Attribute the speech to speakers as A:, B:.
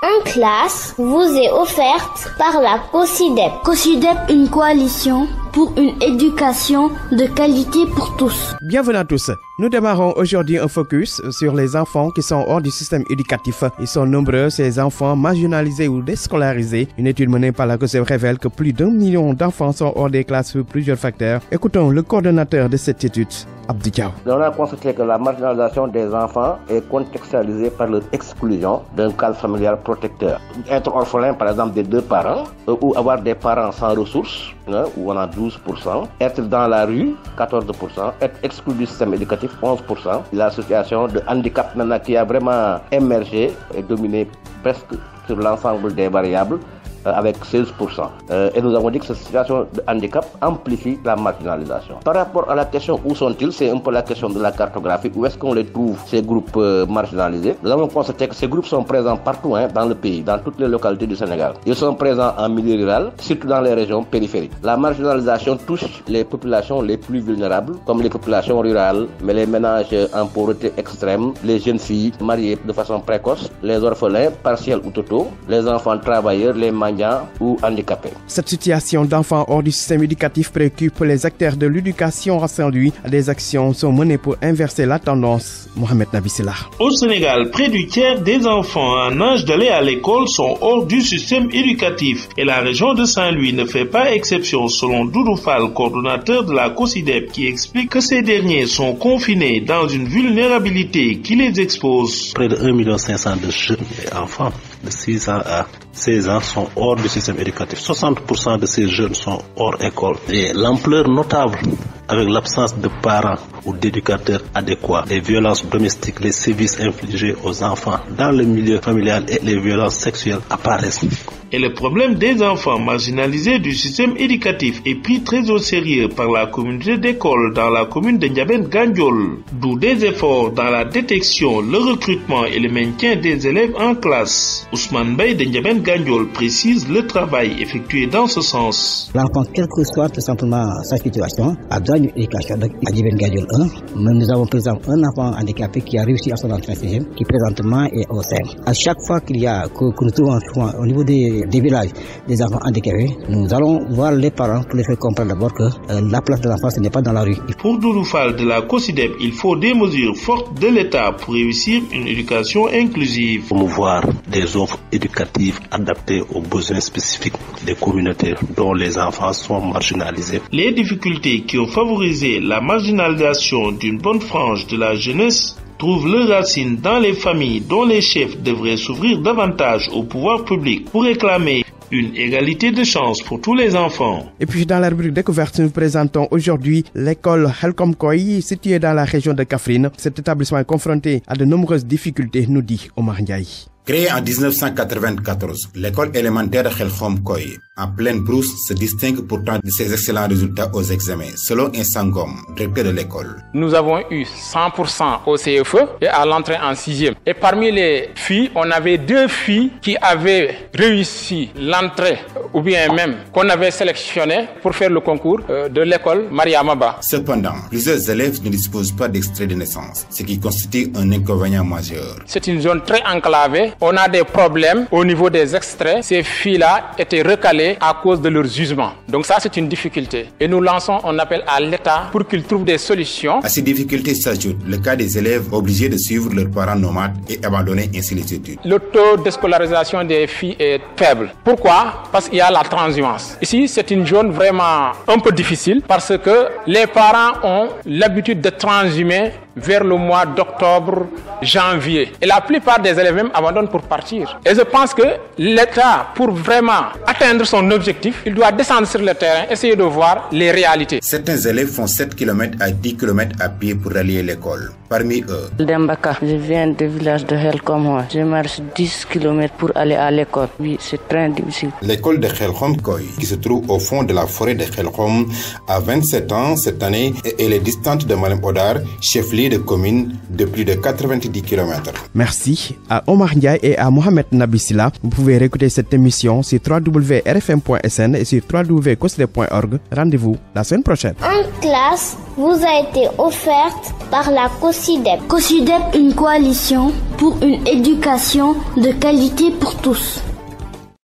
A: En classe vous est offerte par la COSYDEP.
B: COSYDEP, une coalition pour une éducation de qualité pour tous.
C: Bienvenue à tous. Nous démarrons aujourd'hui un focus sur les enfants qui sont hors du système éducatif. Ils sont nombreux, ces enfants marginalisés ou déscolarisés. Une étude menée par la COSYDEP révèle que plus d'1 million d'enfants sont hors des classes pour plusieurs facteurs. Écoutons le coordonnateur de cette étude, Abdi Diaw.
D: On a constaté que la marginalisation des enfants est contextualisée par leur exclusion d'un cadre familial protecteur. Être orphelin, par exemple, des deux parents, ou avoir des parents sans ressources, où on a 12%, être dans la rue, 14%, être exclu du système éducatif, 11%. La situation de handicap maintenant qui a vraiment émergé et dominé presque sur l'ensemble des variables, avec 16%. Et nous avons dit que cette situation de handicap amplifie la marginalisation. Par rapport à la question où sont-ils, c'est un peu la question de la cartographie. Où est-ce qu'on les trouve, ces groupes marginalisés? Nous avons constaté que ces groupes sont présents partout dans le pays, dans toutes les localités du Sénégal. Ils sont présents en milieu rural, surtout dans les régions périphériques. La marginalisation touche les populations les plus vulnérables, comme les populations rurales, mais les ménages en pauvreté extrême, les jeunes filles mariées de façon précoce, les orphelins, partiels ou totaux, les enfants travailleurs, les ou handicapés.
C: Cette situation d'enfants hors du système éducatif préoccupe les acteurs de l'éducation à Saint-Louis. Des actions sont menées pour inverser la tendance. Mohamed Nabissila.
E: Au Sénégal, près du tiers des enfants en âge d'aller à l'école sont hors du système éducatif et la région de Saint-Louis ne fait pas exception selon Doudou Fall, coordonnateur de la COSYDEP, qui explique que ces derniers sont confinés dans une vulnérabilité qui les expose.
F: Près de 1,5 million de jeunes et enfants de 6 ans à 16 ans sont hors du système éducatif. 60% de ces jeunes sont hors école. Et l'ampleur notable avec l'absence de parents ou d'éducateurs adéquats, les violences domestiques, les sévices infligés aux enfants dans le milieu familial et les violences sexuelles apparaissent.
E: Et le problème des enfants marginalisés du système éducatif est pris très au sérieux par la communauté d'école dans la commune de Ndiabène Gandiol, d'où des efforts dans la détection, le recrutement et le maintien des élèves en classe. Ousmane Bey de Ndiabène Gandiol précise le travail effectué dans ce sens.
G: L'enfant, quelle que soit tout simplement sa situation, a besoin d'une éducation. Donc, à Ndiabène Gandiol 1, nous avons par exemple un enfant handicapé qui a réussi à son entrée en sixième, qui présentement est au sein. À chaque fois que nous trouvons au niveau des villages, des enfants handicapés, nous allons voir les parents pour les faire comprendre d'abord que la place de l'enfant, ce n'est pas dans la rue.
E: Pour Doudou Fall de la COSYDEP, il faut des mesures fortes de l'État pour réussir une éducation inclusive.
F: Promouvoir des offres éducatives adaptées aux besoins spécifiques des communautés dont les enfants sont marginalisés.
E: Les difficultés qui ont favorisé la marginalisation d'une bonne frange de la jeunesse trouvent leurs racines dans les familles dont les chefs devraient s'ouvrir davantage au pouvoir public pour réclamer une égalité de chance pour tous les enfants.
C: Et puis dans la rubrique découverte, nous présentons aujourd'hui l'école Khelcom Koy, située dans la région de Kaffrine. Cet établissement est confronté à de nombreuses difficultés, nous dit Omar Ndiaye.
H: Créée en 1994, l'école élémentaire de Khelcom Koy, en pleine brousse, se distingue pourtant de ses excellents résultats aux examens, selon un Sangom, directeur de l'école.
I: Nous avons eu 100% au CFE et à l'entrée en 6e. Et parmi les filles, on avait 2 filles qui avaient réussi l'entrée, ou bien même qu'on avait sélectionné pour faire le concours de l'école Mariamaba.
H: Cependant, plusieurs élèves ne disposent pas d'extrait de naissance, ce qui constitue un inconvénient majeur.
I: C'est une zone très enclavée. On a des problèmes au niveau des extraits. Ces filles-là étaient recalées à cause de leur jugement. Donc ça, c'est une difficulté. Et nous lançons un appel à l'État pour qu'il trouve des solutions.
H: À ces difficultés s'ajoute le cas des élèves obligés de suivre leurs parents nomades et abandonner ainsi les études.
I: Le taux de scolarisation des filles est faible. Pourquoi? Parce qu'il y a la transhumance. Ici, c'est une zone vraiment un peu difficile parce que les parents ont l'habitude de transhumer vers le mois d'octobre, janvier. Et la plupart des élèves même abandonnent pour partir. Et je pense que l'État, pour vraiment atteindre son objectif, il doit descendre sur le terrain, essayer de voir les réalités.
H: Certains élèves font 7 km à 10 km à pied pour rallier l'école. Parmi eux,
J: Dembaka, je viens du village de Khelcom. Je marche 10 km pour aller à l'école. Oui, c'est très difficile.
H: L'école de Khelcom Koy, qui se trouve au fond de la forêt de Khelcom, a 27 ans cette année et elle est distante de Malem Hodar, chef-lieu de commune de plus de 90 km.
C: Merci à Omar Ndiaye et à Mohamed Nabissila. Vous pouvez réécouter cette émission sur www.rfm.sn et sur www.cosde.org. Rendez-vous la semaine prochaine.
A: En classe, vous a été offerte par la COSYDEP.
B: COSYDEP, une coalition pour une éducation de qualité pour tous.